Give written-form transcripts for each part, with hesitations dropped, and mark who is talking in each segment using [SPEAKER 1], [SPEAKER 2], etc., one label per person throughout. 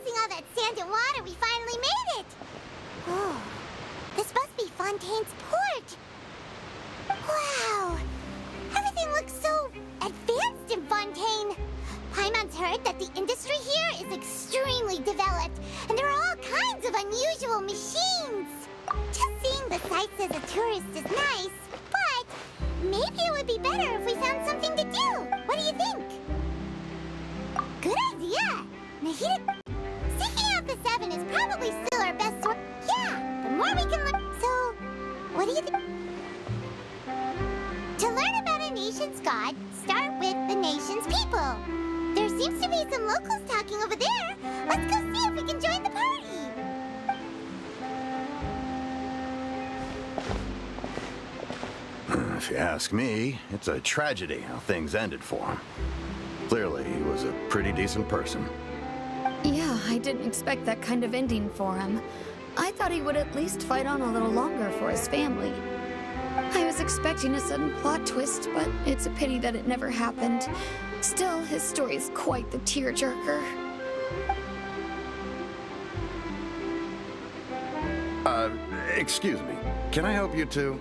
[SPEAKER 1] Passing all that sand and water, we finally made it! Oh, this must be Fontaine's port. Wow! Everything looks so advanced in Fontaine. Paimon's heard that the industry here is extremely developed, and there are all kinds of unusual machines. Just seeing the sights as a tourist is nice, but maybe it would be better if we found something to do. What do you think? Good idea! Nahida, seeking out the seven is probably still our best source. Yeah, the more we can learn. So, what do you think? To learn about a nation's god, start with the nation's people. There seems to be some locals talking over there. Let's go see if we can join the party.
[SPEAKER 2] If you ask me, it's a tragedy how things ended for him. Clearly, he was a pretty decent person.
[SPEAKER 3] Yeah, I didn't expect that kind of ending for him. I thought he would at least fight on a little longer for his family. I was expecting a sudden plot twist, but it's a pity that it never happened. Still, his story is quite the tearjerker.
[SPEAKER 2] Excuse me. Can I help you two?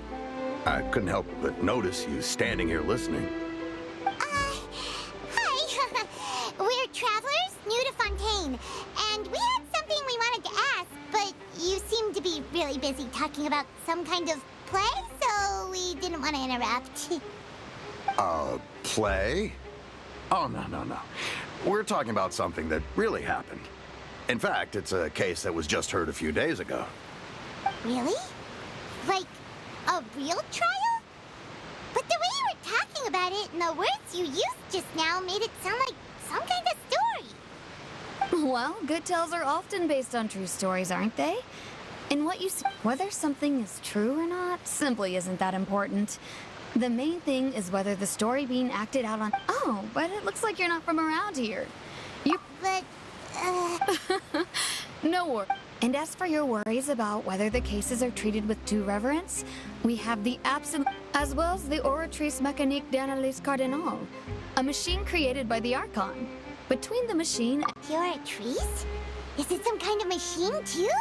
[SPEAKER 2] I couldn't help but notice you standing here listening.
[SPEAKER 1] Hi. We're travelers new to Fontaine, and we had something we wanted to ask, but you seem to be really busy talking about some kind of play, so we didn't want to interrupt.
[SPEAKER 2] Play? Oh, no. We're talking about something that really happened. In fact, it's a case that was just heard a few days ago.
[SPEAKER 1] Really? Like, a real trial? But the way you were talking about it and the words you used just now made it sound like some kind of story.
[SPEAKER 3] Well, good tales are often based on true stories, aren't they? And what you whether something is true or not simply isn't that important. The main thing is whether the story being acted out on... Oh, but it looks like you're not from around here.
[SPEAKER 1] But,
[SPEAKER 3] No worries. And as for your worries about whether the cases are treated with due reverence, we have the absolute... as well as the Oratrice Mécanique d'Analyse Cardinal, a machine created by the Archon. Between the machine...
[SPEAKER 1] You're a trees? Is it some kind of machine, too?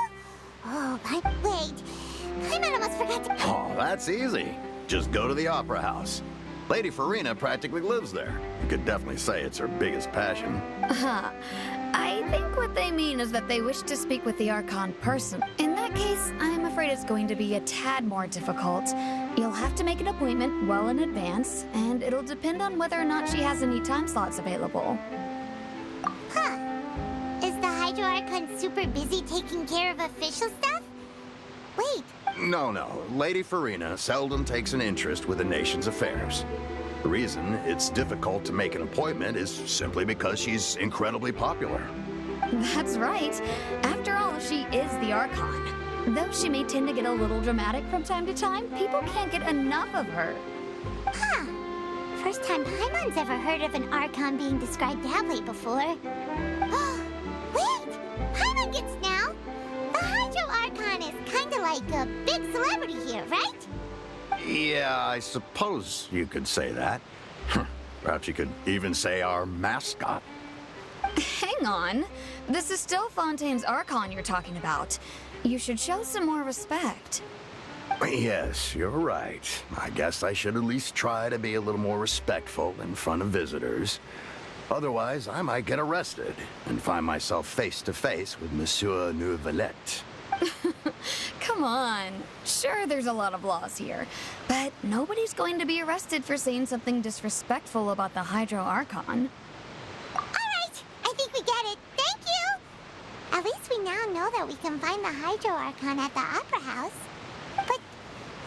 [SPEAKER 1] Oh, wait. Paimon almost forgot to...
[SPEAKER 2] Oh, that's easy. Just go to the Opera House. Lady Farina practically lives there. You could definitely say it's her biggest passion.
[SPEAKER 3] I think what they mean is that they wish to speak with the Archon person. In that case, I'm afraid it's going to be a tad more difficult. You'll have to make an appointment well in advance, and it'll depend on whether or not she has any time slots available.
[SPEAKER 1] Huh. Is the Hydro Archon super busy taking care of official stuff? Wait.
[SPEAKER 2] No. Lady Farina seldom takes an interest with the nation's affairs. The reason it's difficult to make an appointment is simply because she's incredibly popular.
[SPEAKER 3] That's right. After all, she is the Archon. Though she may tend to get a little dramatic from time to time, people can't get enough of her.
[SPEAKER 1] Huh. First time Paimon's ever heard of an Archon being described that way before. Wait! Paimon gets now! The Hydro Archon is kinda like a big celebrity here, right?
[SPEAKER 2] Yeah, I suppose you could say that. Perhaps you could even say our mascot.
[SPEAKER 3] Hang on. This is still Fontaine's Archon you're talking about. You should show some more respect.
[SPEAKER 2] Yes, you're right. I guess I should at least try to be a little more respectful in front of visitors. Otherwise, I might get arrested and find myself face to face with Monsieur Neuvillette.
[SPEAKER 3] Come on. Sure, there's a lot of laws here, but nobody's going to be arrested for saying something disrespectful about the Hydro Archon.
[SPEAKER 1] Alright, I think we get it. Thank you! At least we now know that we can find the Hydro Archon at the Opera House. But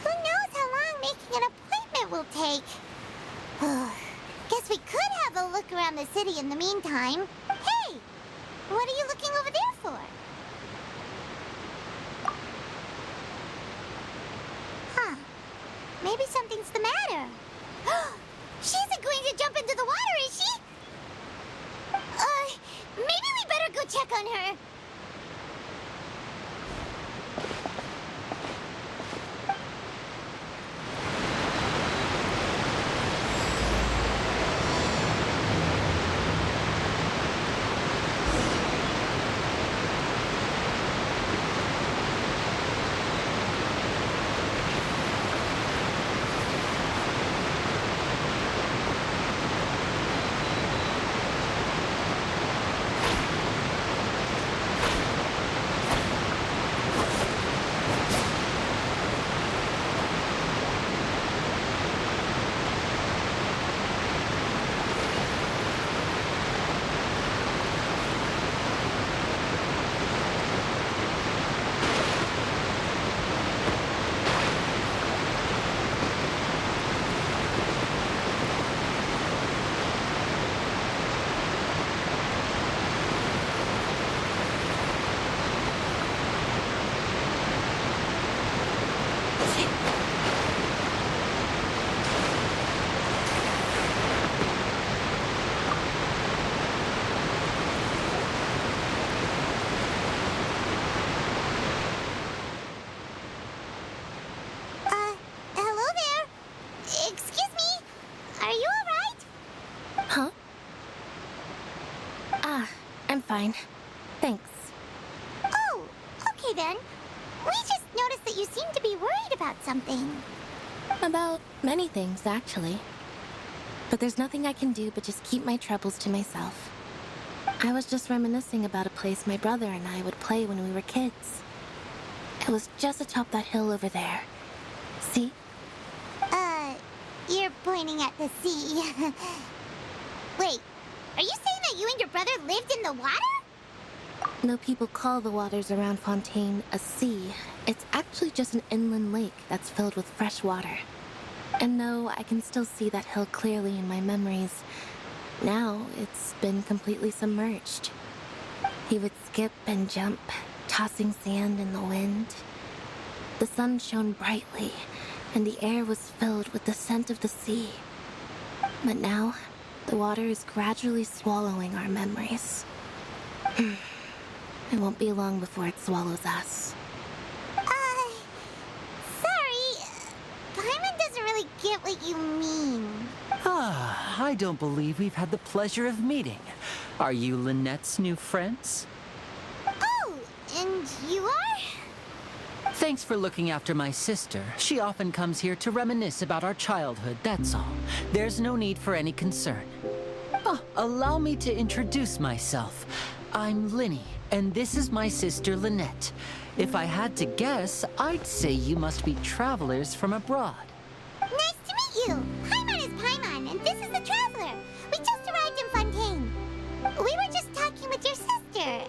[SPEAKER 1] who knows how long making an appointment will take? Guess we could have a look around the city in the meantime. Hey! What are you looking over there for? Huh. Maybe something's the matter. She isn't going to jump into the water, is she? Maybe we better go check on her.
[SPEAKER 4] fine. Thanks.
[SPEAKER 1] Oh, okay then. We just noticed that you seem to be worried about something.
[SPEAKER 4] About many things, actually. But there's nothing I can do but just keep my troubles to myself. I was just reminiscing about a place my brother and I would play when we were kids. It was just atop that hill over there. See?
[SPEAKER 1] You're pointing at the sea. Wait, are you saying that you and your brother lived in the water?
[SPEAKER 4] No people call the waters around Fontaine a sea. It's actually just an inland lake that's filled with fresh water. And no, I can still see that hill clearly in my memories. Now, it's been completely submerged. He would skip and jump, tossing sand in the wind. The sun shone brightly, and the air was filled with the scent of the sea. But now, the water is gradually swallowing our memories. It won't be long before it swallows us.
[SPEAKER 1] Sorry. Paimon doesn't really get what you mean.
[SPEAKER 5] I don't believe we've had the pleasure of meeting. Are you Lynette's new friends?
[SPEAKER 1] Oh, and you are?
[SPEAKER 5] Thanks for looking after my sister. She often comes here to reminisce about our childhood, that's all. There's no need for any concern. Allow me to introduce myself. I'm Linny, and this is my sister Lynette. If I had to guess, I'd say you must be travelers from abroad.
[SPEAKER 1] Nice to meet you. Paimon is Paimon, and this is the Traveler. We just arrived in Fontaine. We were just talking with your sister.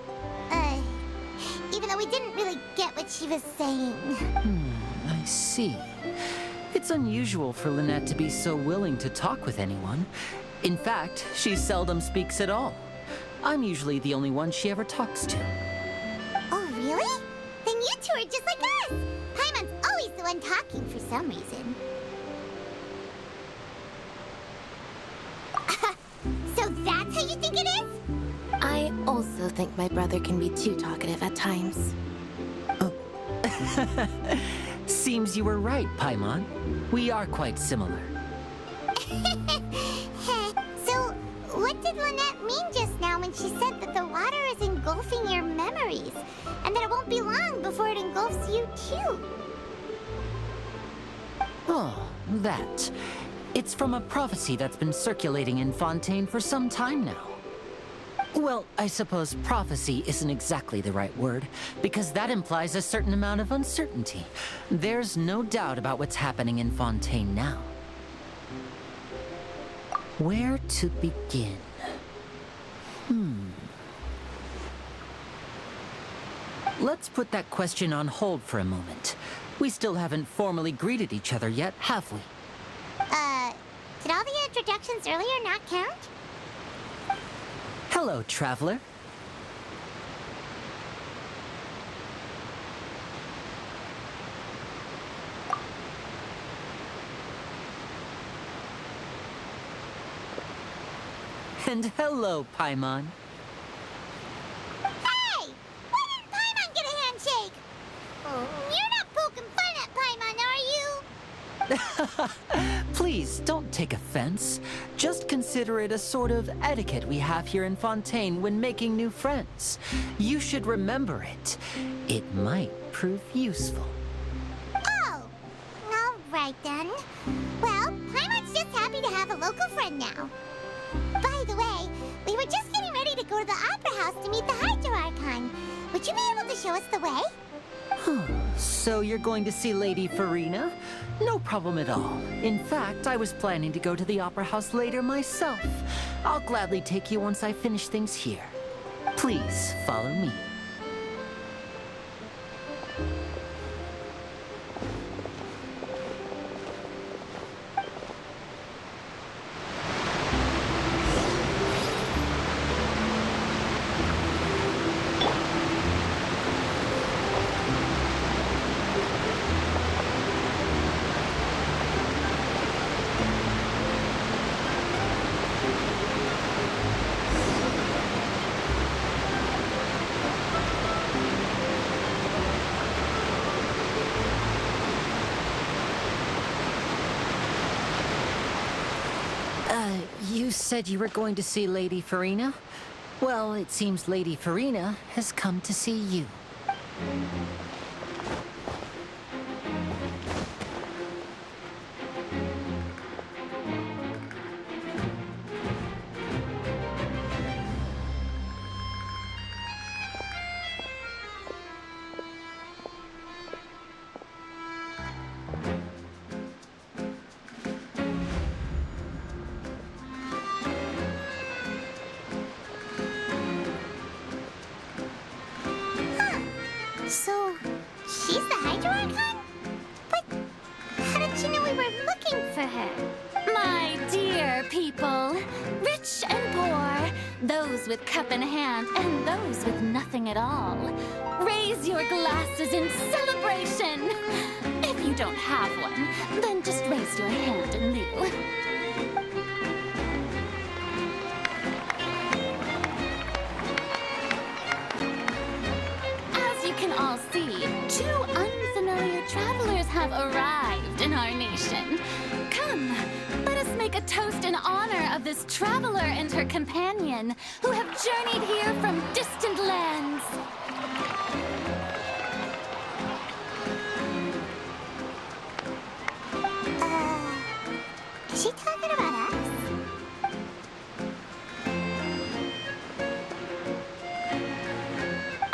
[SPEAKER 1] Even though we didn't really get what she was saying.
[SPEAKER 5] I see. It's unusual for Lynette to be so willing to talk with anyone. In fact, she seldom speaks at all. I'm usually the only one she ever talks to.
[SPEAKER 1] Oh, really? Then you two are just like us. Paimon's always the one talking for some reason. So that's how you think it is?
[SPEAKER 4] I also think my brother can be too talkative at times.
[SPEAKER 5] Seems you were right, Paimon. We are quite similar.
[SPEAKER 1] So, what did Lynette mean just now when she said that the water is engulfing your memories, and that it won't be long before it engulfs you too?
[SPEAKER 5] Oh, that. It's from a prophecy that's been circulating in Fontaine for some time now. Well, I suppose prophecy isn't exactly the right word, because that implies a certain amount of uncertainty. There's no doubt about what's happening in Fontaine now. Where to begin? Let's put that question on hold for a moment. We still haven't formally greeted each other yet, have we?
[SPEAKER 1] Did all the introductions earlier not count?
[SPEAKER 5] Hello, Traveler. And hello, Paimon.
[SPEAKER 1] Hey! Why didn't Paimon get a handshake? You're not poking fun at Paimon, are you?
[SPEAKER 5] Please, don't take offense. Just consider it a sort of etiquette we have here in Fontaine when making new friends. You should remember it. It might prove useful.
[SPEAKER 1] Oh, all right then. Well, Paimon's just happy to have a local friend now. By the way, we were just getting ready to go to the Opera House to meet the Hydro Archon. Would you be able to show us the way?
[SPEAKER 5] So you're going to see Lady Farina? No problem at all. In fact, I was planning to go to the Opera House later myself. I'll gladly take you once I finish things here. Please, follow me. You said you were going to see Lady Farina? Well, it seems Lady Farina has come to see you.
[SPEAKER 1] So, she's the Hydro Archon? But how did she know we were looking for her?
[SPEAKER 6] My dear people, rich and poor, those with cup in hand and those with nothing at all, raise your glasses in celebration. If you don't have one, then just raise your hand in lieu. As you can all see, two unfamiliar travelers have arrived in our nation. Come, let us make a toast in honor of this traveler and her companion who have journeyed here from distant lands.
[SPEAKER 1] Is she talking about us?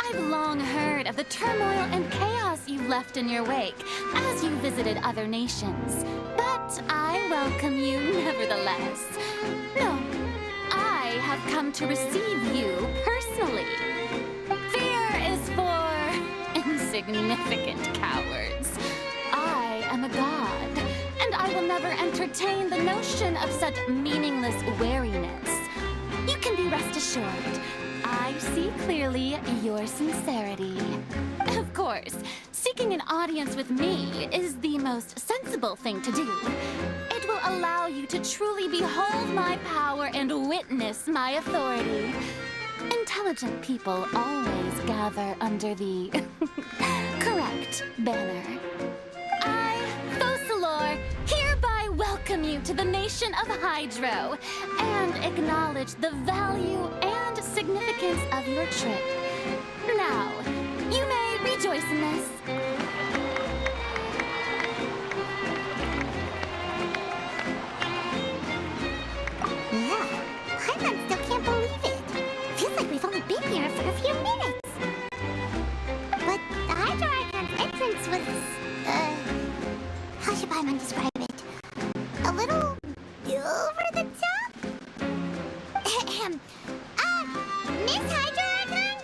[SPEAKER 6] I've long heard of the turmoil and chaos you left in your wake as you visited other nations. But I welcome you nevertheless. No, I have come to receive you personally. Fear is for insignificant cowards. I am a god, and I will never entertain the notion of such meaningless wariness. You can be rest assured, I see clearly your sincerity. Of course, seeking an audience with me is the most sensible thing to do. It will allow you to truly behold my power and witness my authority. Intelligent people always gather under the correct banner. I, Focalor, hereby welcome you to the nation of Hydro and acknowledge the value and significance of your trip. Now, you may rejoice in this.
[SPEAKER 1] Yeah, Paimon still can't believe it. Feels like we've only been here for a few minutes. But the Hydro Archon's entrance was, how should Paimon describe it? A little over the top? Miss Hydro Archon?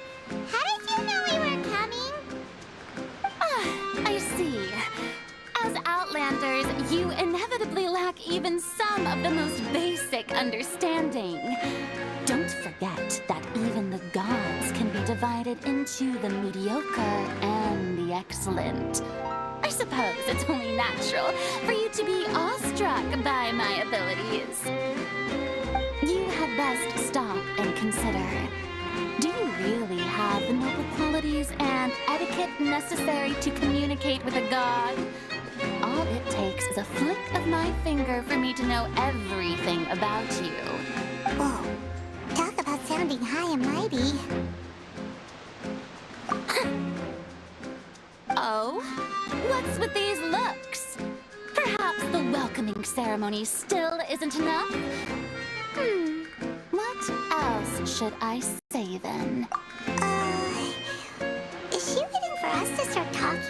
[SPEAKER 1] How did you know we were coming?
[SPEAKER 6] I see. As Outlanders, you inevitably lack even some of the most basic understanding. Don't forget that even the gods can be divided into the mediocre and the excellent. I suppose it's only natural for you to be awestruck by my abilities. You had best stop and consider. Do you really have the noble qualities and etiquette necessary to communicate with a god? All it takes is a flick of my finger for me to know everything about you.
[SPEAKER 1] Whoa, talk about sounding high and mighty.
[SPEAKER 6] Oh? What's with these looks? Perhaps the welcoming ceremony still isn't enough? What else should I say then?
[SPEAKER 1] Is she waiting for us to start talking?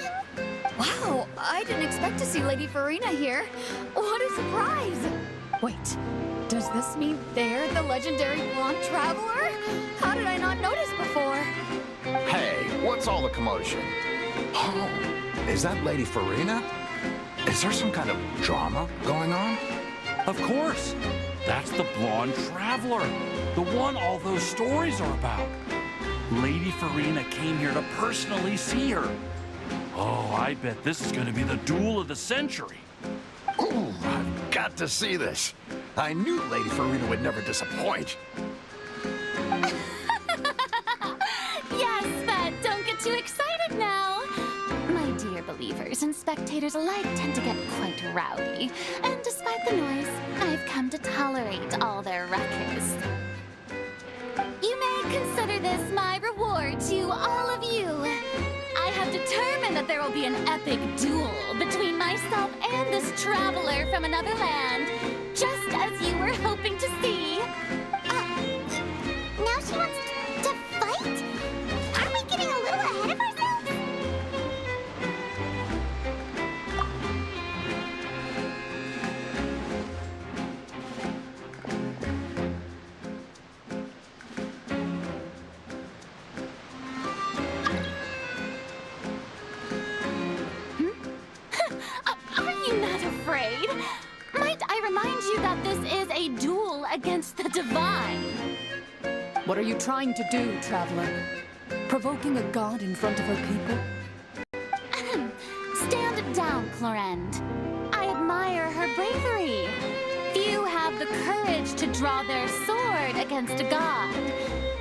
[SPEAKER 3] Wow, I didn't expect to see Lady Farina here. What a surprise! Wait, does this mean they're the legendary blonde traveler? How did I not notice before?
[SPEAKER 2] Hey, what's all the commotion? Oh, is that Lady Farina? Is there some kind of drama going on?
[SPEAKER 7] Of course. That's the blonde traveler. The one all those stories are about. Lady Farina came here to personally see her. Oh, I bet this is going to be the duel of the century.
[SPEAKER 2] Ooh, I've got to see this. I knew Lady Farina would never disappoint.
[SPEAKER 6] Yes, but don't get too excited now. My dear believers and spectators alike tend to get quite rowdy. And despite the noise, I've come to tolerate all their ruckus. You may consider this my reward to all of you. I have determined that there will be an epic duel between myself and this traveler from another land, just as you were hoping to see.
[SPEAKER 1] Now she wants to fight? Aren't we getting a little ahead of ourselves?
[SPEAKER 6] Are you not afraid? Might I remind you that this is a duel against the divine?
[SPEAKER 8] What are you trying to do, traveler? Provoking a god in front of her people?
[SPEAKER 6] Stand down, Clorend. I admire her bravery. Few have the courage to draw their sword against a god.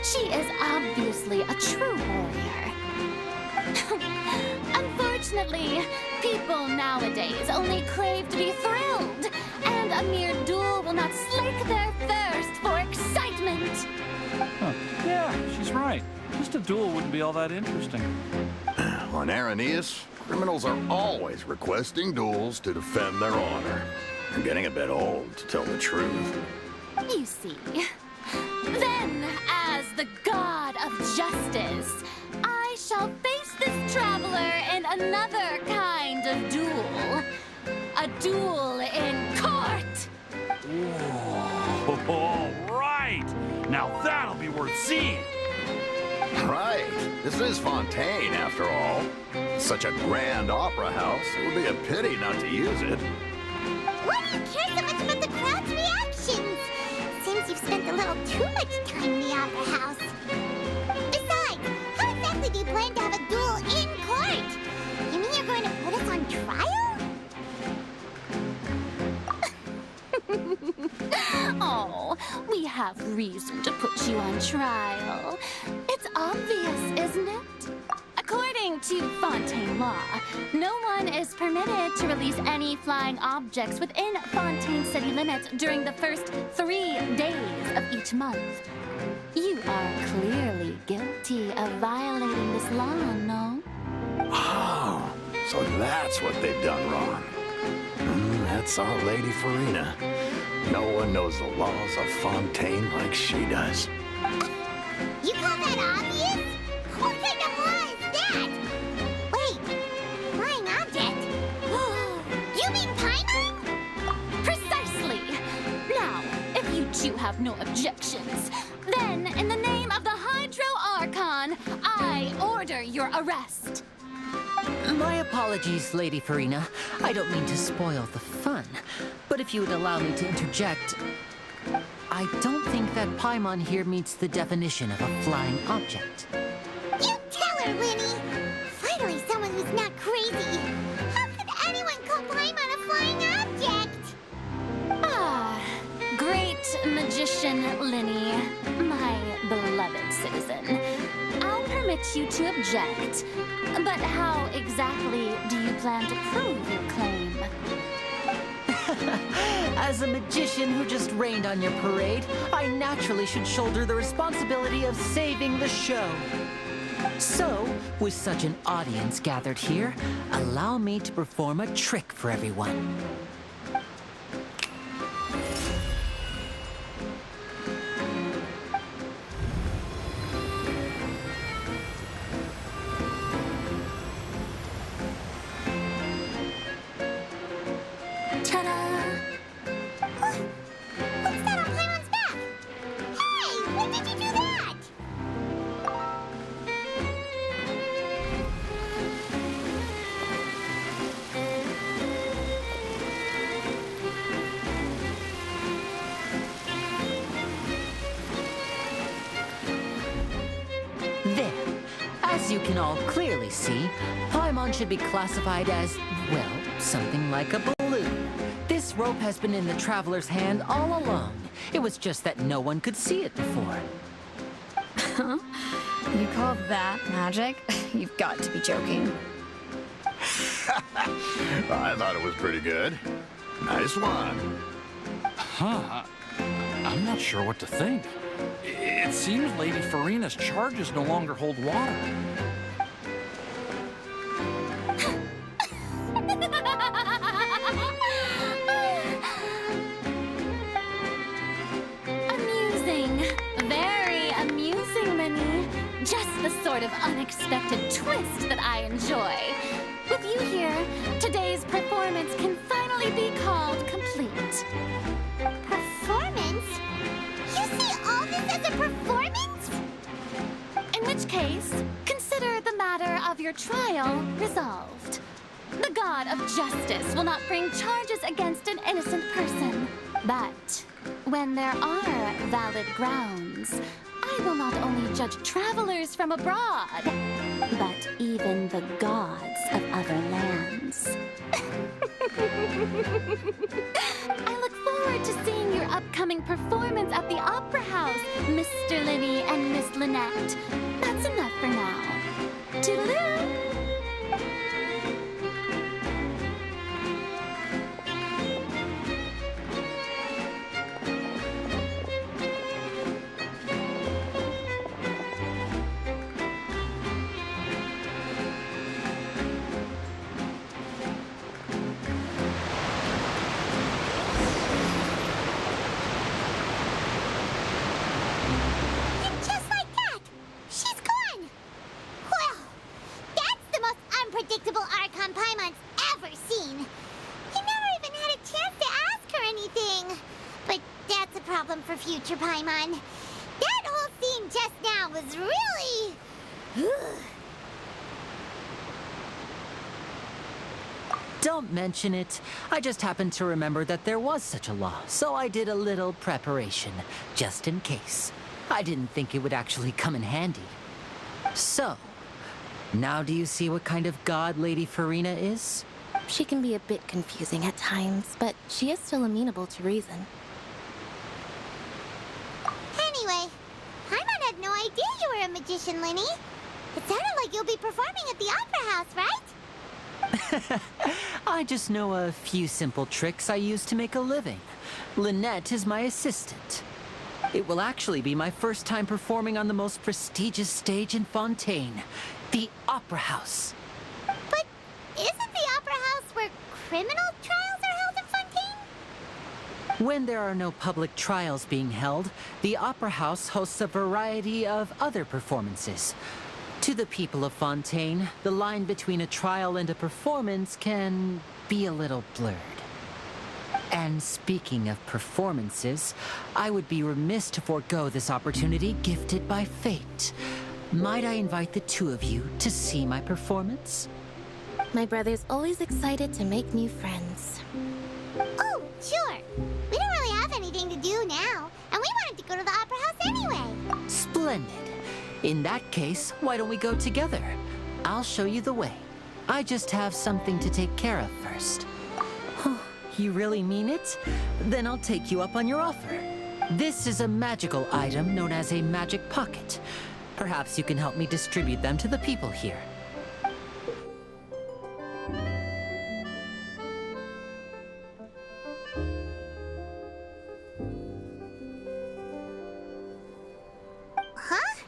[SPEAKER 6] She is obviously a true warrior. Unfortunately, people nowadays only crave to be thrilled, and a mere duel will not slake their thirst for excitement.
[SPEAKER 7] Huh. Yeah, she's right. Just a duel wouldn't be all that interesting.
[SPEAKER 2] On Araneus, criminals are always requesting duels to defend their honor. I'm getting a bit old, to tell the truth.
[SPEAKER 6] You see. Then, as the god of justice, I shall face this traveler in another kind of duel. A duel in court!
[SPEAKER 7] Whoa, all right! Now that'll be worth seeing!
[SPEAKER 2] Right. This is Fontaine, after all. Such a grand opera house, it would be a pity not to use it.
[SPEAKER 1] Why do you care so much about the crowd's reactions? Seems you've spent a little too much time in the opera house. Besides, how exactly do you plan to have a duel in court? You mean you're going to put us on trial?
[SPEAKER 6] Oh, we have reason to put you on trial. It's obvious, isn't it? According to Fontaine law, no one is permitted to release any flying objects within Fontaine city limits during the first 3 days of each month. You are clearly guilty of violating this law, no?
[SPEAKER 2] Oh, so that's what they've done wrong. That's our Lady Farina. No one knows the laws of Fontaine like she does.
[SPEAKER 1] You call that obvious? What kind of law is that? Wait, flying object? You mean Paimon?
[SPEAKER 6] Precisely! Now, if you two have no objections, then in the name of the Hydro Archon, I order your arrest.
[SPEAKER 5] My apologies, Lady Farina. I don't mean to spoil the fun, but if you would allow me to interject, I don't think that Paimon here meets the definition of a flying object.
[SPEAKER 1] You tell her, Winnie! Finally, someone who's not crazy. How could anyone call Paimon a flying object?
[SPEAKER 6] Ah, great magician Linny, my beloved citizen. I'll permit you to object, but how exactly do you plan to prove your claim?
[SPEAKER 5] As a magician who just rained on your parade, I naturally should shoulder the responsibility of saving the show. So, with such an audience gathered here, allow me to perform a trick for everyone.
[SPEAKER 6] Ta-da!
[SPEAKER 1] What's that on Paimon's back? Hey, when did you do that?
[SPEAKER 5] There. As you can all clearly see, Paimon should be classified as, well, something like a balloon. This rope has been in the traveler's hand all along. It was just that no one could see it before.
[SPEAKER 3] Huh? You call that magic? You've got to be joking.
[SPEAKER 2] I thought it was pretty good. Nice one.
[SPEAKER 7] Huh. I'm not sure what to think. It seems Lady Farina's charges no longer hold water.
[SPEAKER 6] Amusing. Very amusing, Minnie. Just the sort of unexpected twist that I enjoy. With you here, today's performance can finally be called complete.
[SPEAKER 1] Performance? You see all this as a performance?
[SPEAKER 6] In which case, consider the matter of your trial resolved. The god of justice will not bring charges against an innocent person. But when there are valid grounds, I will not only judge travelers from abroad, but even the gods of other lands. I look forward to seeing your upcoming performance at the Opera House, Mr. Linny and Miss Lynette. That's enough for now. Toodaloo!
[SPEAKER 1] And just like that, she's gone. Well, that's the most unpredictable Archon Paimon's ever seen. He never even had a chance to ask her anything. But that's a problem for future Paimon. That whole scene just now was really...
[SPEAKER 5] Don't mention it. I just happened to remember that there was such a law, so I did a little preparation, just in case. I didn't think it would actually come in handy. So, now do you see what kind of god Lady Farina is?
[SPEAKER 4] She can be a bit confusing at times, but she is still amenable to reason.
[SPEAKER 1] Anyway, Paimon had no idea you were a magician, Linny. It sounded like you'll be performing at the Opera House, right?
[SPEAKER 5] I just know a few simple tricks I use to make a living. Lynette is my assistant. It will actually be my first time performing on the most prestigious stage in Fontaine, the Opera House.
[SPEAKER 1] But isn't the Opera House where criminal trials are held in Fontaine?
[SPEAKER 5] When there are no public trials being held, the Opera House hosts a variety of other performances. To the people of Fontaine, the line between a trial and a performance can be a little blurred. And speaking of performances, I would be remiss to forego this opportunity gifted by fate. Might I invite the two of you to see my performance?
[SPEAKER 4] My brother's always excited to make new friends.
[SPEAKER 1] Oh, sure. We don't really have anything to do now, and we wanted to go to the Opera House anyway.
[SPEAKER 5] Splendid. In that case, why don't we go together? I'll show you the way. I just have something to take care of first. You really mean it? Then I'll take you up on your offer. This is a magical item known as a magic pocket. Perhaps you can help me distribute them to the people here.
[SPEAKER 1] Huh?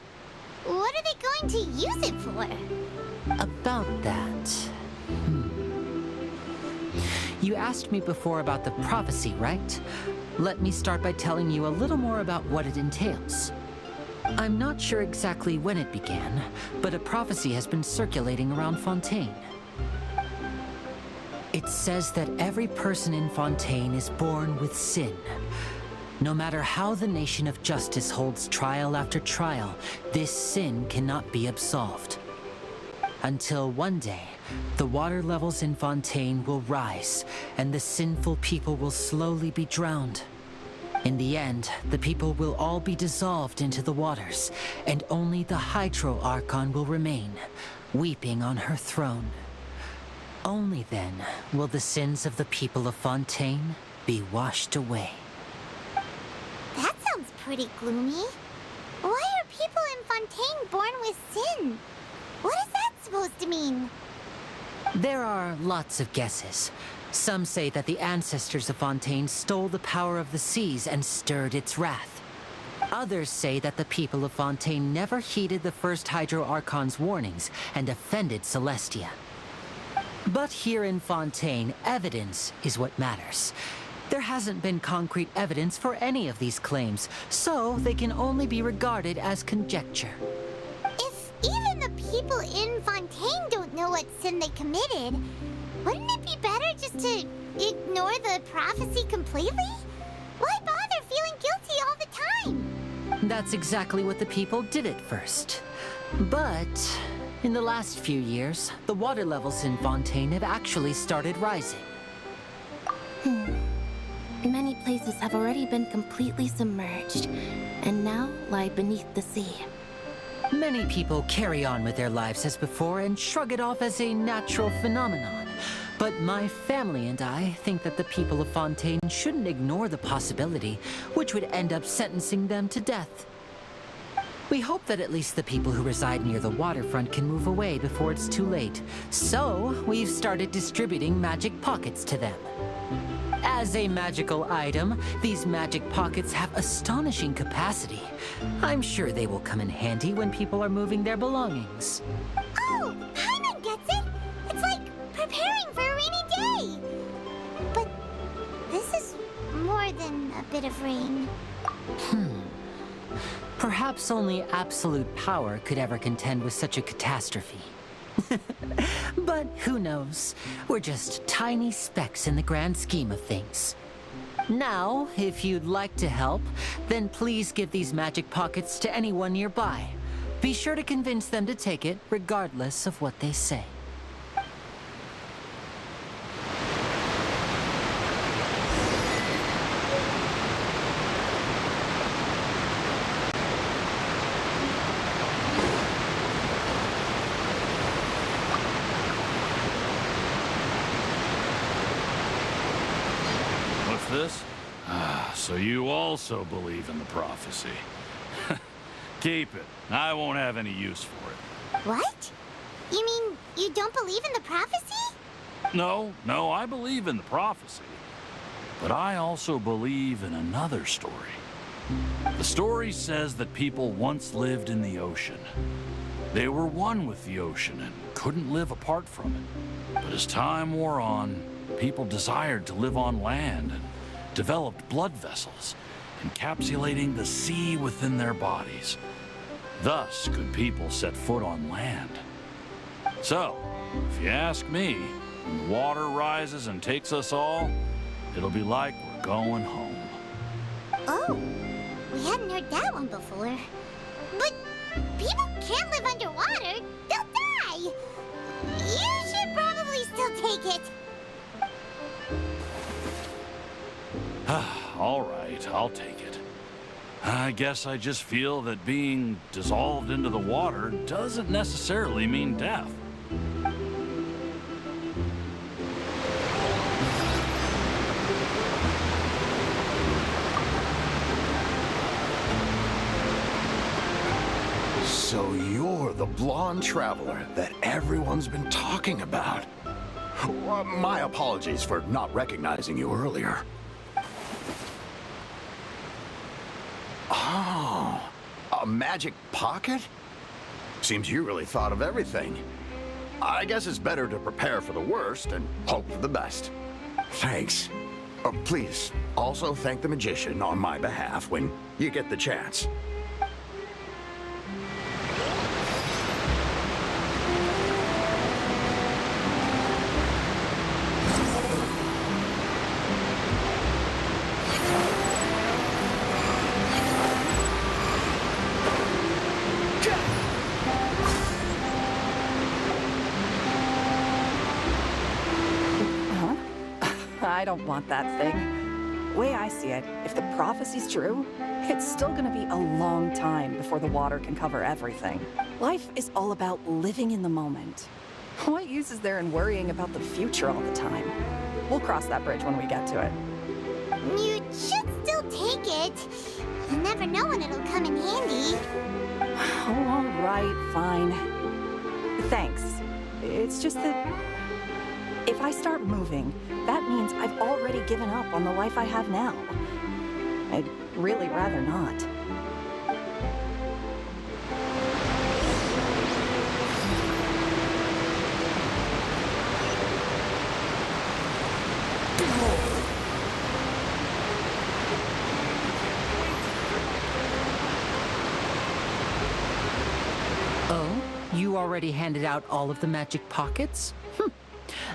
[SPEAKER 1] What are they going to use it for?
[SPEAKER 5] About that... You asked me before about the prophecy, right? Let me start by telling you a little more about what it entails. I'm not sure exactly when it began, but a prophecy has been circulating around Fontaine. It says that every person in Fontaine is born with sin. No matter how the nation of justice holds trial after trial, this sin cannot be absolved. Until one day, the water levels in Fontaine will rise, and the sinful people will slowly be drowned. In the end, the people will all be dissolved into the waters, and only the Hydro Archon will remain, weeping on her throne. Only then will the sins of the people of Fontaine be washed away.
[SPEAKER 1] That sounds pretty gloomy. Why are people in Fontaine born with sin? What is that supposed to mean?
[SPEAKER 5] There are lots of guesses. Some say that the ancestors of Fontaine stole the power of the seas and stirred its wrath. Others say that the people of Fontaine never heeded the first Hydro Archon's warnings and offended Celestia. But here in Fontaine, evidence is what matters. There hasn't been concrete evidence for any of these claims, so they can only be regarded as conjecture.
[SPEAKER 1] If even the people in Fontaine don't know what sin they committed, wouldn't it be better just to ignore the prophecy completely? Why bother feeling guilty all the time?
[SPEAKER 5] That's exactly what the people did at first. But in the last few years, the water levels in Fontaine have actually started rising.
[SPEAKER 4] Many places have already been completely submerged, and now lie beneath the sea.
[SPEAKER 5] Many people carry on with their lives as before and shrug it off as a natural phenomenon. But my family and I think that the people of Fontaine shouldn't ignore the possibility, which would end up sentencing them to death. We hope that at least the people who reside near the waterfront can move away before it's too late. So, we've started distributing magic pockets to them. As a magical item, these magic pockets have astonishing capacity. I'm sure they will come in handy when people are moving their belongings.
[SPEAKER 1] Oh, Paimon gets it! It's like preparing for a rainy day! But this is more than a bit of rain.
[SPEAKER 5] Perhaps only absolute power could ever contend with such a catastrophe. But who knows? We're just tiny specks in the grand scheme of things. Now, if you'd like to help, then please give these magic pockets to anyone nearby. Be sure to convince them to take it, regardless of what they say.
[SPEAKER 7] This? So you also believe in the prophecy. Keep it. I won't have any use for it.
[SPEAKER 1] What? You mean you don't believe in the prophecy?
[SPEAKER 7] No, I believe in the prophecy. But I also believe in another story. The story says that people once lived in the ocean. They were one with the ocean and couldn't live apart from it. But as time wore on, people desired to live on land and developed blood vessels, encapsulating the sea within their bodies. Thus could people set foot on land. So, if you ask me, when the water rises and takes us all, it'll be like we're going home.
[SPEAKER 1] Oh, we hadn't heard that one before. But people can't live underwater. They'll die. You should probably still take it.
[SPEAKER 7] All right, I'll take it. I guess I just feel that being dissolved into the water doesn't necessarily mean death.
[SPEAKER 2] So you're the blonde traveler that everyone's been talking about. My apologies for not recognizing you earlier. Oh, a magic pocket? Seems you really thought of everything. I guess it's better to prepare for the worst and hope for the best. Thanks. Please, also thank the magician on my behalf when you get the chance.
[SPEAKER 9] I don't want that thing. Way I see it, if the prophecy's true, it's still gonna be a long time before the water can cover everything. Life is all about living in the moment. What use is there in worrying about the future all the time? We'll cross that bridge when we get to it.
[SPEAKER 1] You should still take it. You never know when it'll come in handy.
[SPEAKER 9] Oh, all right, fine. Thanks. It's just that if I start moving, that means I've already given up on the life I have now. I'd really rather not.
[SPEAKER 5] already handed out all of the magic pockets?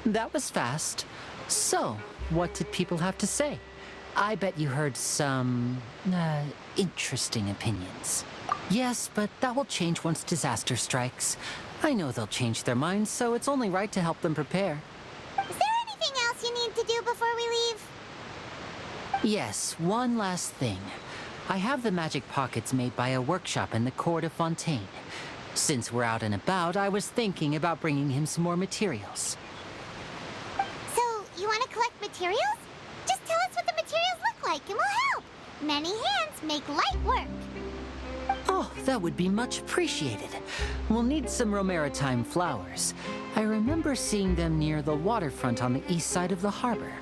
[SPEAKER 5] That was fast. So, what did people have to say? I bet you heard some, interesting opinions. Yes, but that will change once disaster strikes. I know they'll change their minds, so it's only right to help them prepare.
[SPEAKER 1] Is there anything else you need to do before we leave?
[SPEAKER 5] Yes, one last thing. I have the magic pockets made by a workshop in the court of Fontaine. Since we're out and about, I was thinking about bringing him some more materials.
[SPEAKER 1] So, you want to collect materials? Just tell us what the materials look like and we'll help. Many hands make light work.
[SPEAKER 5] Oh, that would be much appreciated. We'll need some Romaritime flowers. I remember seeing them near the waterfront on the east side of the harbor.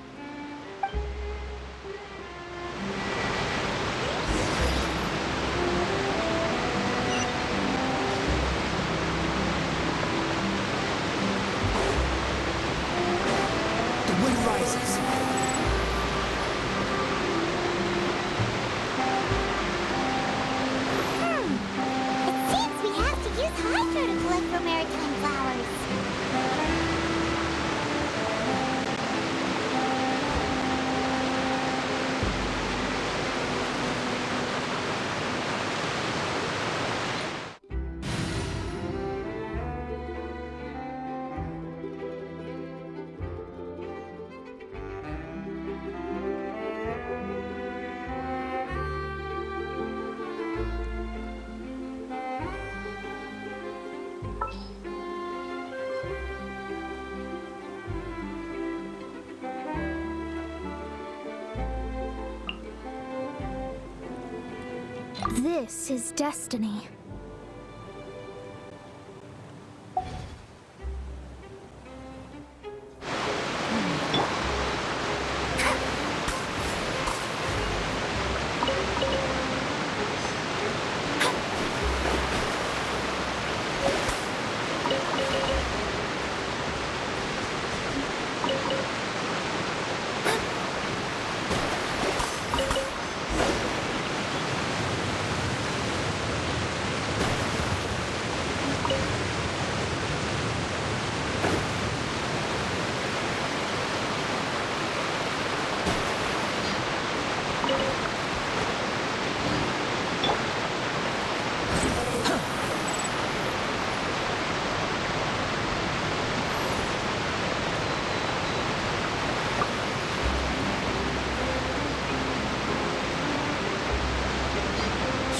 [SPEAKER 8] The wind rises.
[SPEAKER 1] It seems we have to use hydro to collect Romaritime flowers.
[SPEAKER 10] This is destiny.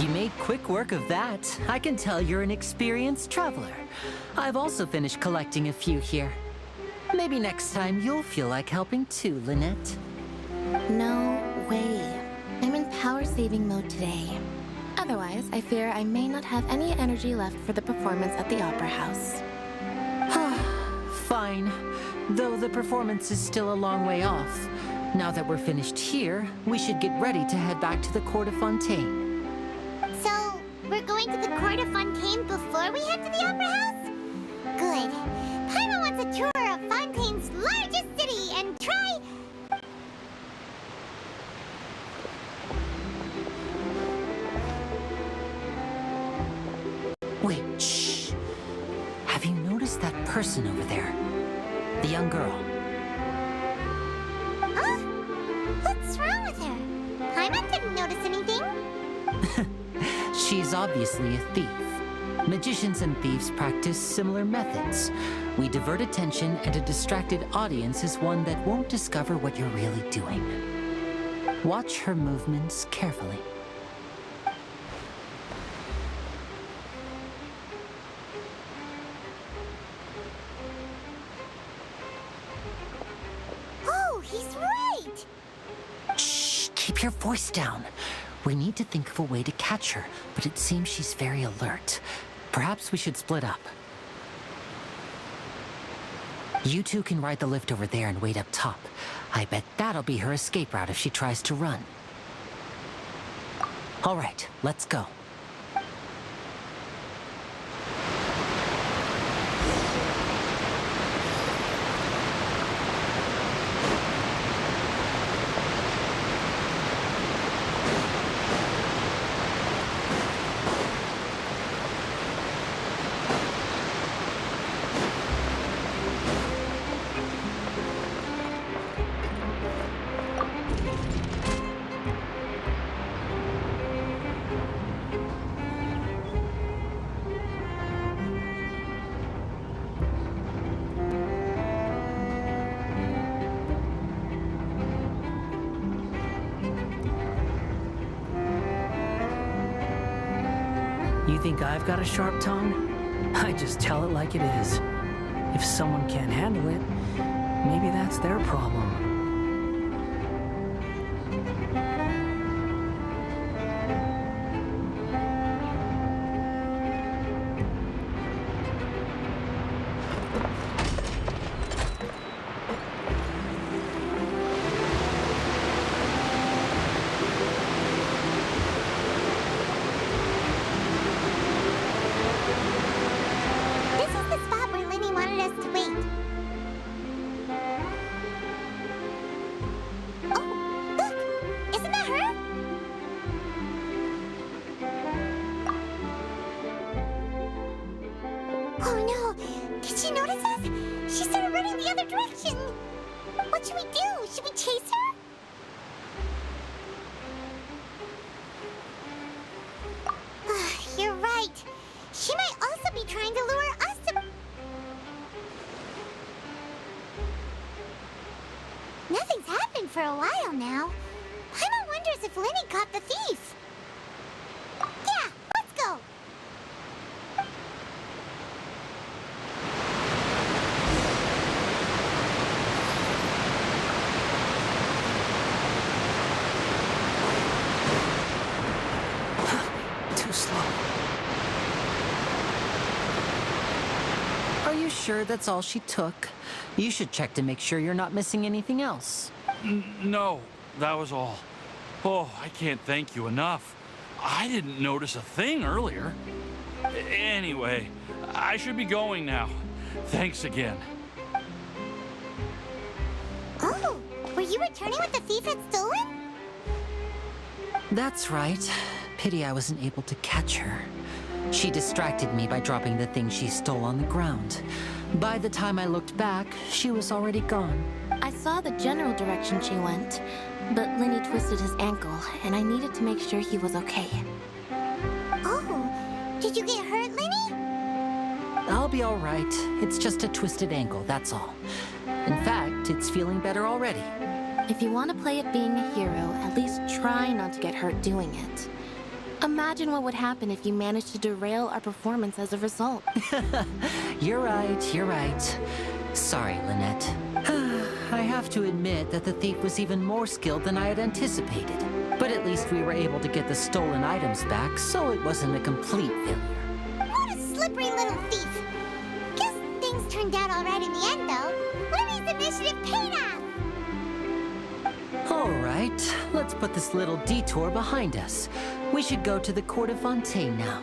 [SPEAKER 5] You made quick work of that. I can tell you're an experienced traveler. I've also finished collecting a few here. Maybe next time you'll feel like helping too, Lynette.
[SPEAKER 4] No way. I'm in power-saving mode today. Otherwise, I fear I may not have any energy left for the performance at the Opera House.
[SPEAKER 5] Fine. Though the performance is still a long way off. Now that we're finished here, we should get ready to head back to the court of Fontaine.
[SPEAKER 1] So, we're going to the court of Fontaine before we head to the Opera House? Good. Paimon wants a tour of Fontaine's largest city and try...
[SPEAKER 5] Wait, shh. Have you noticed that person over there? The young girl.
[SPEAKER 1] Huh? What's wrong with her? Paimon didn't notice anything.
[SPEAKER 5] She's obviously a thief. Magicians and thieves practice similar methods. We divert attention, and a distracted audience is one that won't discover what you're really doing. Watch her movements carefully.
[SPEAKER 1] Oh, he's right!
[SPEAKER 5] Shh, keep your voice down. We need to think of a way to catch her, but it seems she's very alert. Perhaps we should split up. You two can ride the lift over there and wait up top. I bet that'll be her escape route if she tries to run. All right, let's go.
[SPEAKER 11] You think I've got a sharp tongue? I just tell it like it is. If someone can't handle it, maybe that's their problem.
[SPEAKER 1] This is the spot where Lenny wanted us to wait. Oh, look! Isn't that her? Oh no! Did she notice us? She started running the other direction. What should we do? Should we chase her? You're right. She might also be trying to lure us to... Nothing's happened for a while now. Paimon wonders if Lenny caught the thief. Yeah, let's go.
[SPEAKER 11] Too slow.
[SPEAKER 5] Are you sure that's all she took? You should check to make sure you're not missing anything else.
[SPEAKER 7] No, that was all. Oh, I can't thank you enough. I didn't notice a thing earlier. Anyway, I should be going now. Thanks again.
[SPEAKER 1] Oh, were you returning what the thief had stolen?
[SPEAKER 5] That's right. Pity I wasn't able to catch her. She distracted me by dropping the thing she stole on the ground. By the time I looked back, she was already gone.
[SPEAKER 4] I saw the general direction she went, but Lenny twisted his ankle, and I needed to make sure he was okay.
[SPEAKER 1] Oh, did you get hurt, Lenny?
[SPEAKER 5] I'll be all right. It's just a twisted ankle, that's all. In fact, it's feeling better already.
[SPEAKER 4] If you want to play at being a hero, at least try not to get hurt doing it. Imagine what would happen if you managed to derail our performance as a result.
[SPEAKER 5] You're right, you're right. Sorry, Lynette. I have to admit that the thief was even more skilled than I had anticipated. But at least we were able to get the stolen items back, so it wasn't a complete failure.
[SPEAKER 1] What a slippery little thief. Guess things turned out all right in the end, though. Lenny's initiative paid off.
[SPEAKER 5] All right, let's put this little detour behind us. We should go to the court of Fontaine now.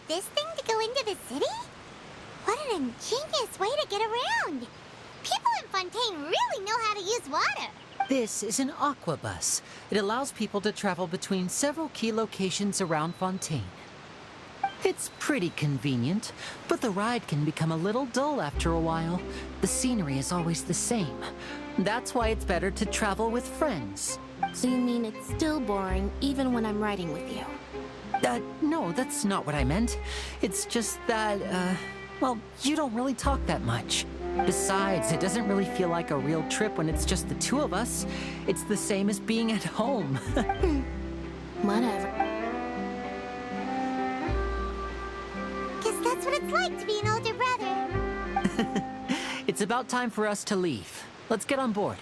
[SPEAKER 1] This thing to go into the city? What an ingenious way to get around. People in Fontaine really know how to use water.
[SPEAKER 5] This is an aqua bus. It allows people to travel between several key locations around Fontaine. It's pretty convenient, but the ride can become a little dull after a while. The scenery is always the same. That's why it's better to travel with friends.
[SPEAKER 4] So you mean it's still boring even when I'm riding with you?
[SPEAKER 5] No, that's not what I meant. It's just that, well, you don't really talk that much. Besides, it doesn't really feel like a real trip when it's just the two of us. It's the same as being at home.
[SPEAKER 4] Whatever.
[SPEAKER 1] Guess that's what it's like to be an older brother.
[SPEAKER 5] It's about time for us to leave. Let's get on board.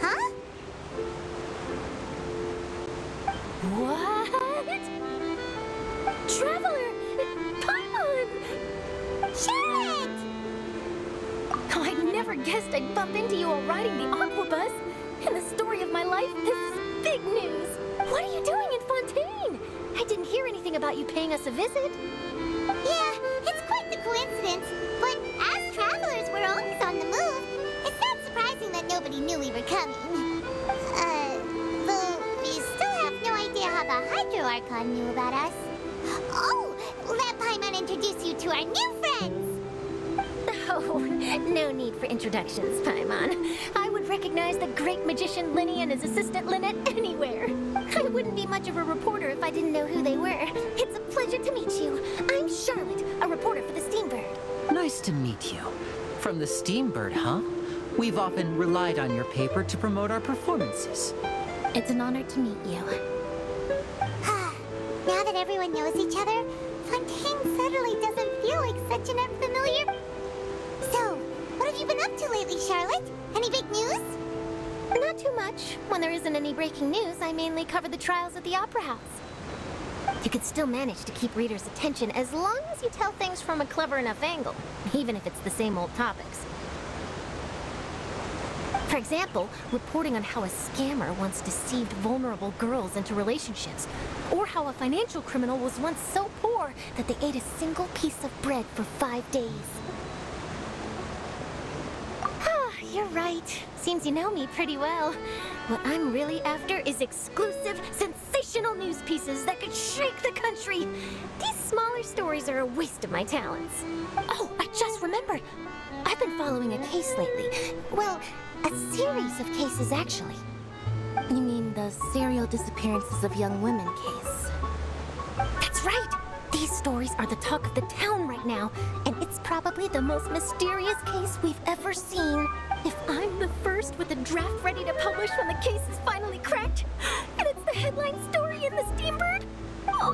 [SPEAKER 1] Huh?
[SPEAKER 4] What? Traveler! Paimon!
[SPEAKER 12] guessed I'd bump into you while riding the Aquabus. In the story of my life, this is big news. What are you doing in Fontaine? I didn't hear anything about you paying us a visit.
[SPEAKER 1] Yeah, it's quite the coincidence. But as travelers, we're always on the move. It's not surprising that nobody knew we were coming. Though we still have no idea how the Hydro Archon knew about us. Oh, let Paimon introduce you to our new friends.
[SPEAKER 12] Oh, no need for introductions, Paimon. I would recognize the great magician Linny and his assistant Lynette anywhere. I wouldn't be much of a reporter if I didn't know who they were. It's a pleasure to meet you. I'm Charlotte, a reporter for the Steambird.
[SPEAKER 5] Nice to meet you. From the Steambird, huh? We've often relied on your paper to promote our performances.
[SPEAKER 4] It's an honor to meet you.
[SPEAKER 1] Now that everyone knows each other, Fontaine suddenly doesn't feel like such an unfamiliar... So, what have you been up to lately, Charlotte? Any big news?
[SPEAKER 12] Not too much. When there isn't any breaking news, I mainly cover the trials at the Opera House. You could still manage to keep readers' attention as long as you tell things from a clever enough angle, even if it's the same old topics. For example, reporting on how a scammer once deceived vulnerable girls into relationships, or how a financial criminal was once so poor that they ate a single piece of bread for 5 days. You're right. Seems you know me pretty well. What I'm really after is exclusive, sensational news pieces that could shake the country. These smaller stories are a waste of my talents. Oh, I just remembered. I've been following a case lately. Well, a series of cases, actually.
[SPEAKER 4] You mean the serial disappearances of young women case?
[SPEAKER 12] That's right. These stories are the talk of the town right now, and it's probably the most mysterious case we've ever seen. If I'm the first with a draft ready to publish when the case is finally cracked, and it's the headline story in the Steambird, oh,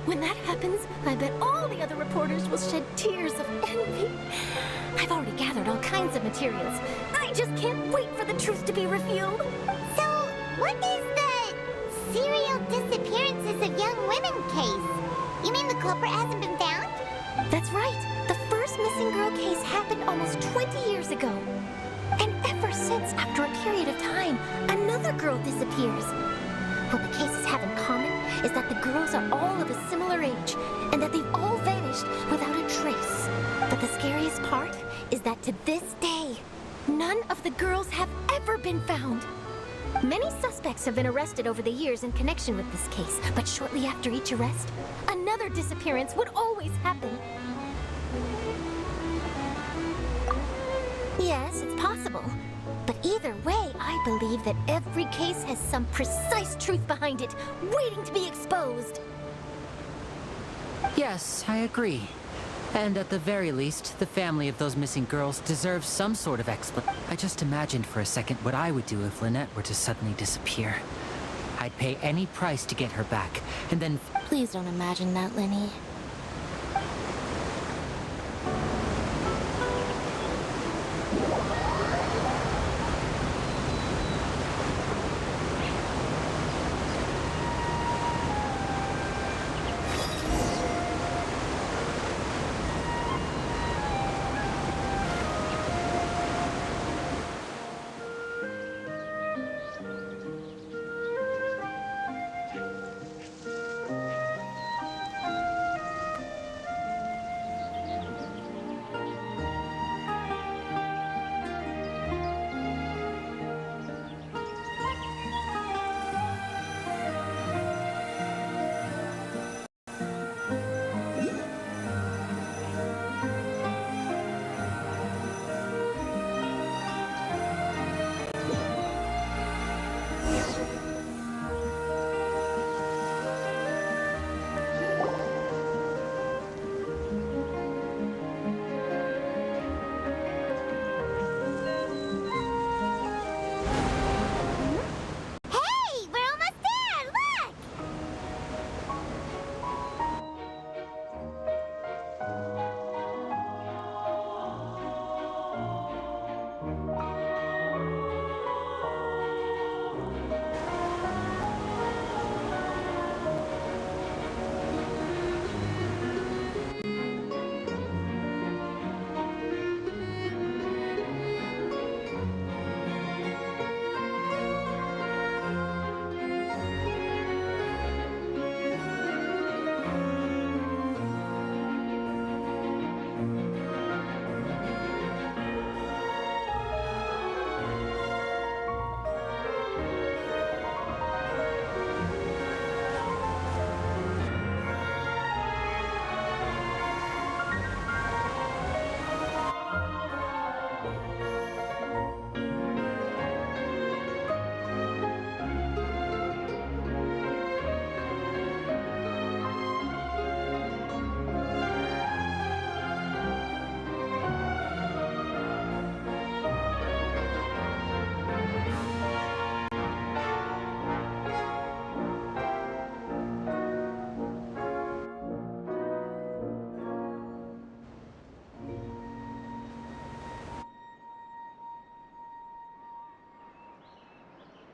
[SPEAKER 12] when that happens, I bet all the other reporters will shed tears of envy. I've already gathered all kinds of materials. I just can't wait for the truth to be revealed.
[SPEAKER 1] So, what is the serial disappearances of young women case? You mean the culprit hasn't been found?
[SPEAKER 12] That's right. The first missing girl case happened almost 20 years ago. And ever since, after a period of time, another girl disappears. What the cases have in common is that the girls are all of a similar age, and that they've all vanished without a trace. But the scariest part is that to this day, none of the girls have ever been found. Many suspects have been arrested over the years in connection with this case, but shortly after each arrest, another disappearance would always happen. Yes, it's possible. But either way, I believe that every case has some precise truth behind it, waiting to be exposed.
[SPEAKER 5] Yes, I agree. And at the very least, the family of those missing girls deserves some sort of explanation. I just imagined for a second what I would do if Lynette were to suddenly disappear. I'd pay any price to get her back, and then...
[SPEAKER 4] Please don't imagine that, Linny.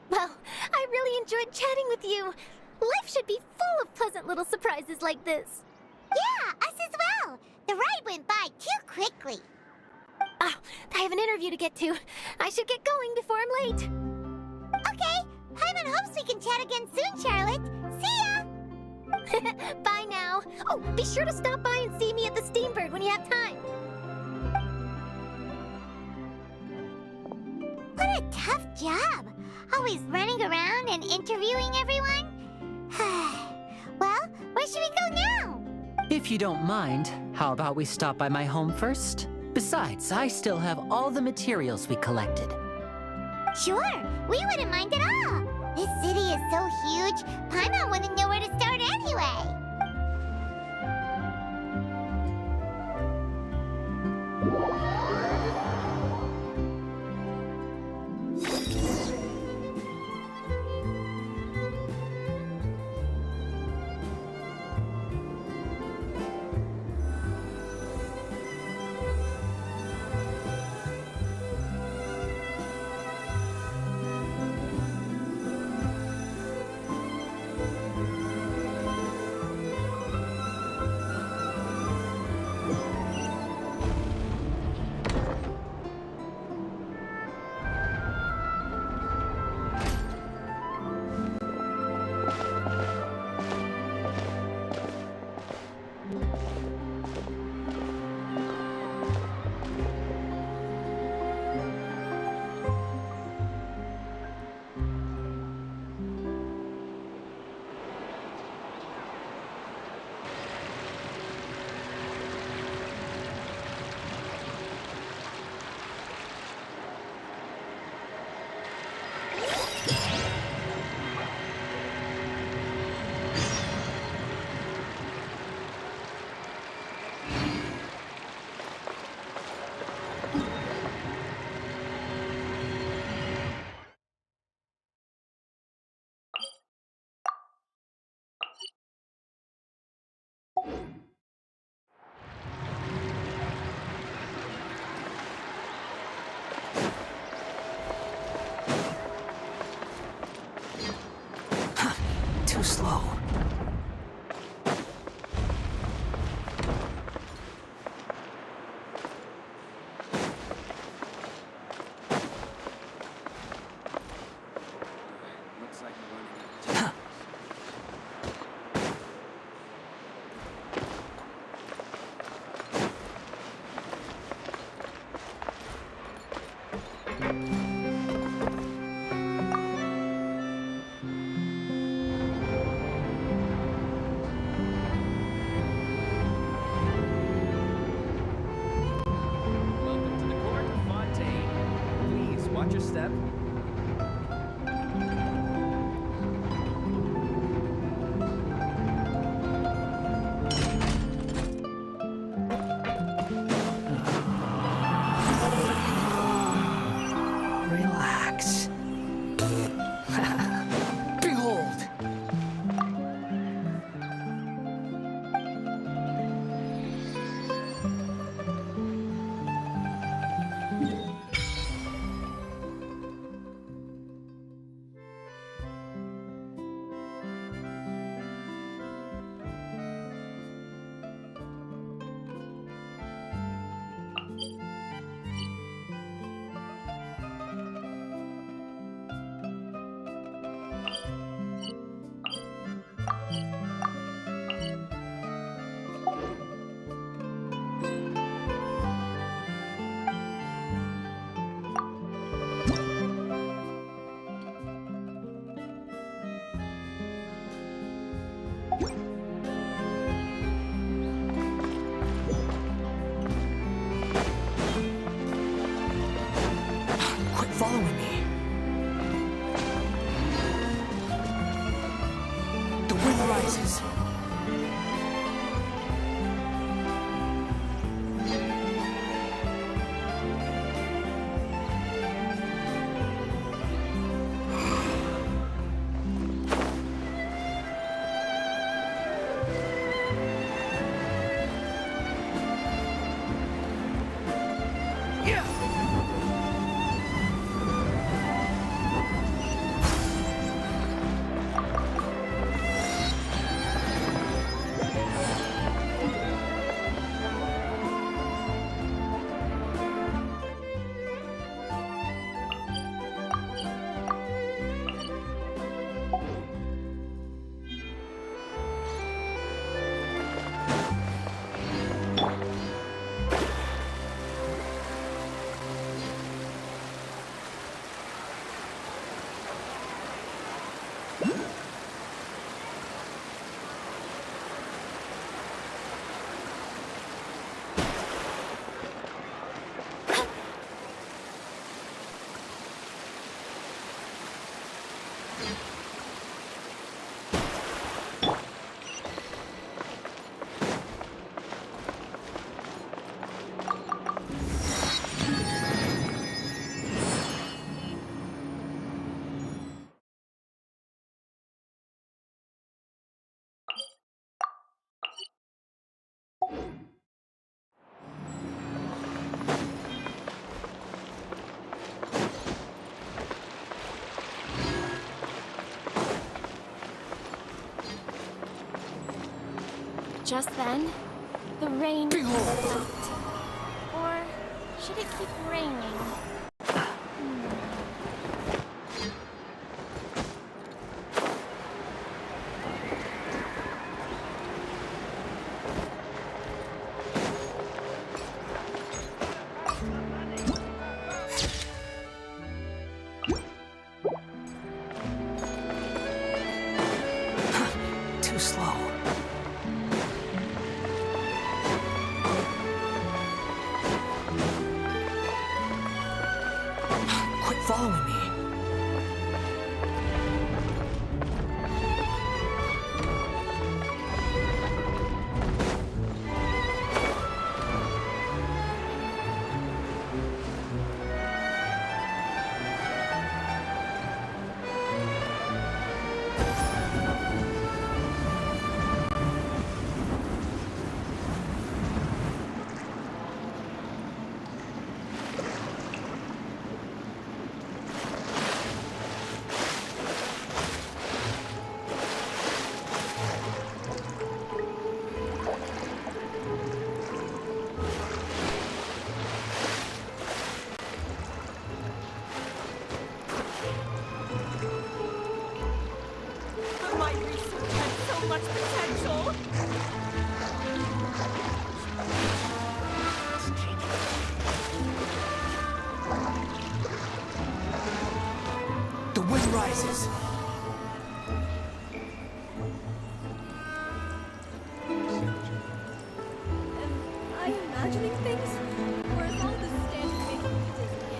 [SPEAKER 12] Well, I really enjoyed chatting with you. Life should be full of pleasant little surprises like this.
[SPEAKER 1] Yeah, us as well. The ride went by too quickly.
[SPEAKER 12] Ah, I have an interview to get to. I should get going before I'm late.
[SPEAKER 1] Okay, Paimon hopes we can chat again soon, Charlotte. See ya!
[SPEAKER 12] Bye now. Oh, be sure to stop by and see me at the Steambird when you have time.
[SPEAKER 1] What a tough job. Always running around and interviewing everyone. Well, where should we go now?
[SPEAKER 5] If you don't mind, how about we stop by my home first? Besides, I still have all the materials we collected.
[SPEAKER 1] Sure, we wouldn't mind at all. This city is so huge, Paimon wouldn't know where to start anyway.
[SPEAKER 11] Too slow.
[SPEAKER 13] Welcome to the court of Fontaine. Please watch your step.
[SPEAKER 11] Relax. Behold! Quit following me. The wind rises. Yeah!
[SPEAKER 12] Just then, the rain stopped. Or should it keep raining?
[SPEAKER 11] Too slow. Quit following me.
[SPEAKER 14] My research has so much potential.
[SPEAKER 11] The wind rises.
[SPEAKER 14] Am I imagining things? Or is all this standing making me dizzy?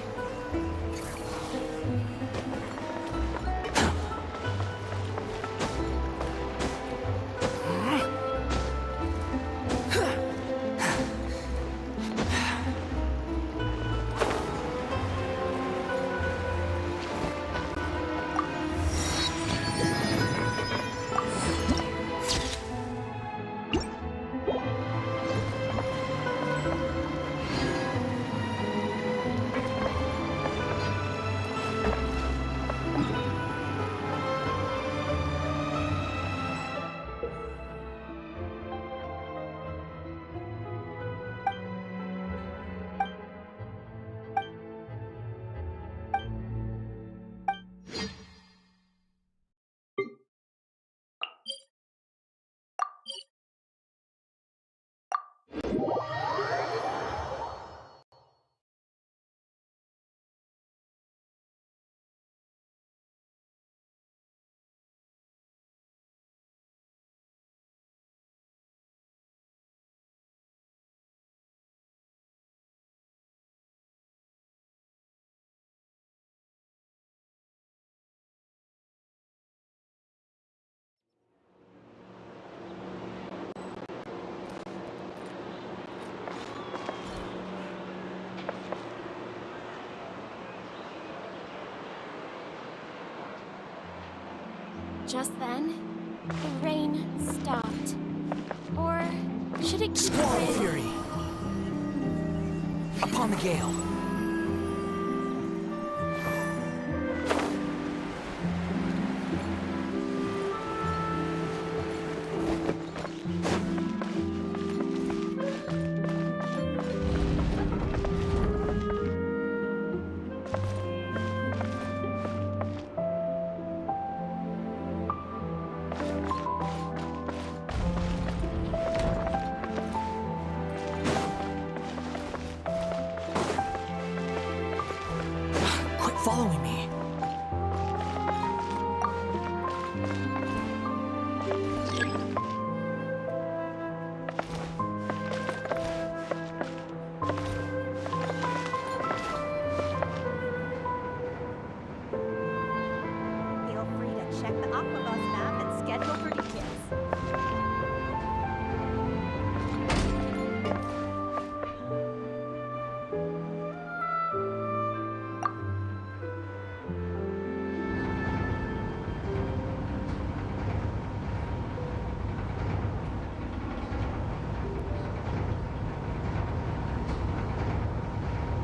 [SPEAKER 12] Just then, the rain stopped. Or should it keep
[SPEAKER 11] Squall
[SPEAKER 12] raining?
[SPEAKER 11] fury. Upon the gale.
[SPEAKER 14] Check the Aquabus map and schedule for details.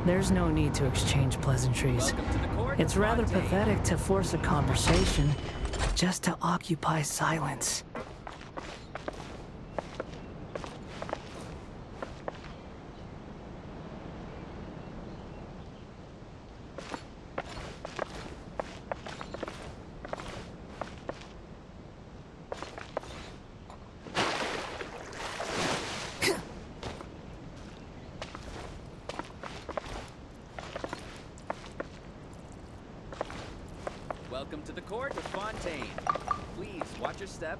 [SPEAKER 11] There's no need to exchange pleasantries.
[SPEAKER 13] Welcome to the court.
[SPEAKER 11] It's rather
[SPEAKER 13] Fontaine.
[SPEAKER 11] pathetic to force a conversation just to occupy silence.
[SPEAKER 13] Welcome to the court with Fontaine. Please watch your step.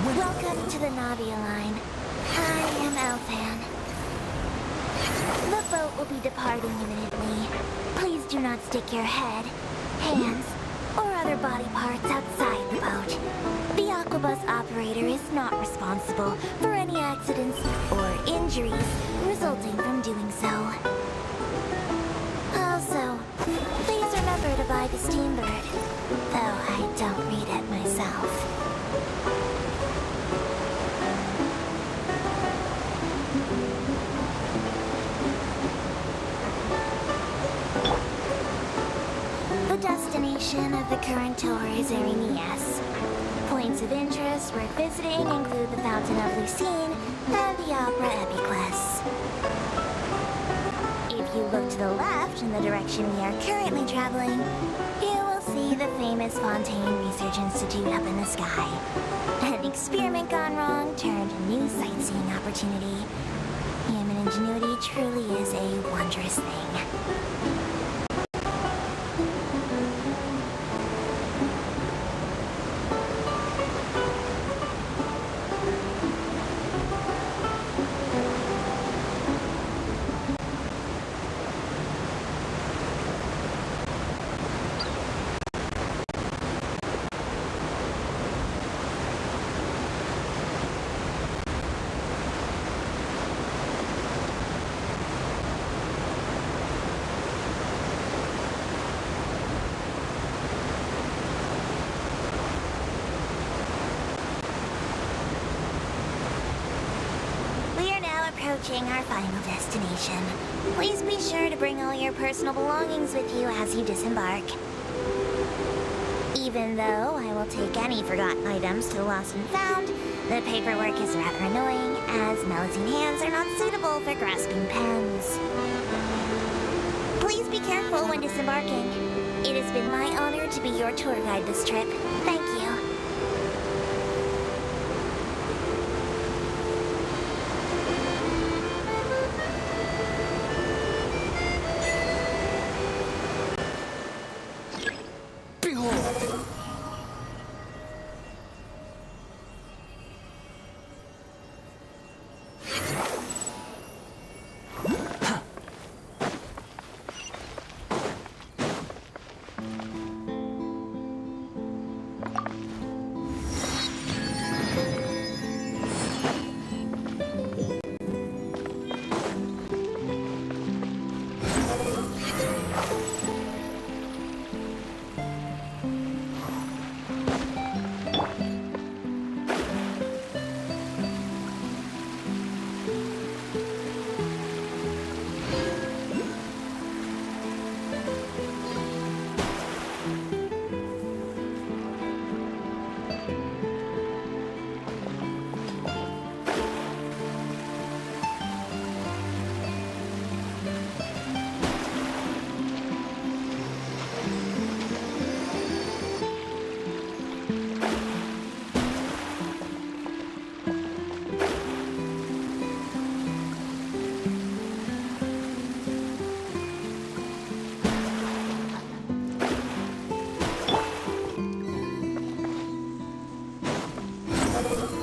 [SPEAKER 12] Welcome to the Navia line. I am Elfan. The boat will be departing imminently. Please do not stick your head, hands, or other body parts outside the boat. The Aquabus operator is not responsible for any accidents or injuries resulting from doing so. Also, please remember to buy the Steambird, though I don't read it myself. The destination of the current tour is Arenias. Points of interest worth visiting include the Fountain of Lucine and the Opera Epiclese. If you look to the left in the direction we are currently traveling, you will see the famous Fontaine Research Institute up in the sky. An experiment gone wrong turned a new sightseeing opportunity. Human ingenuity truly is a wondrous thing. Approaching our final destination. Please be sure to bring all your personal belongings with you as you disembark. Even though I will take any forgotten items to the lost and found, the paperwork is rather annoying, as Melusine hands are not suitable for grasping pens. Please be careful when disembarking. It has been my honor to be your tour guide this trip. Thank you.
[SPEAKER 14] Huh?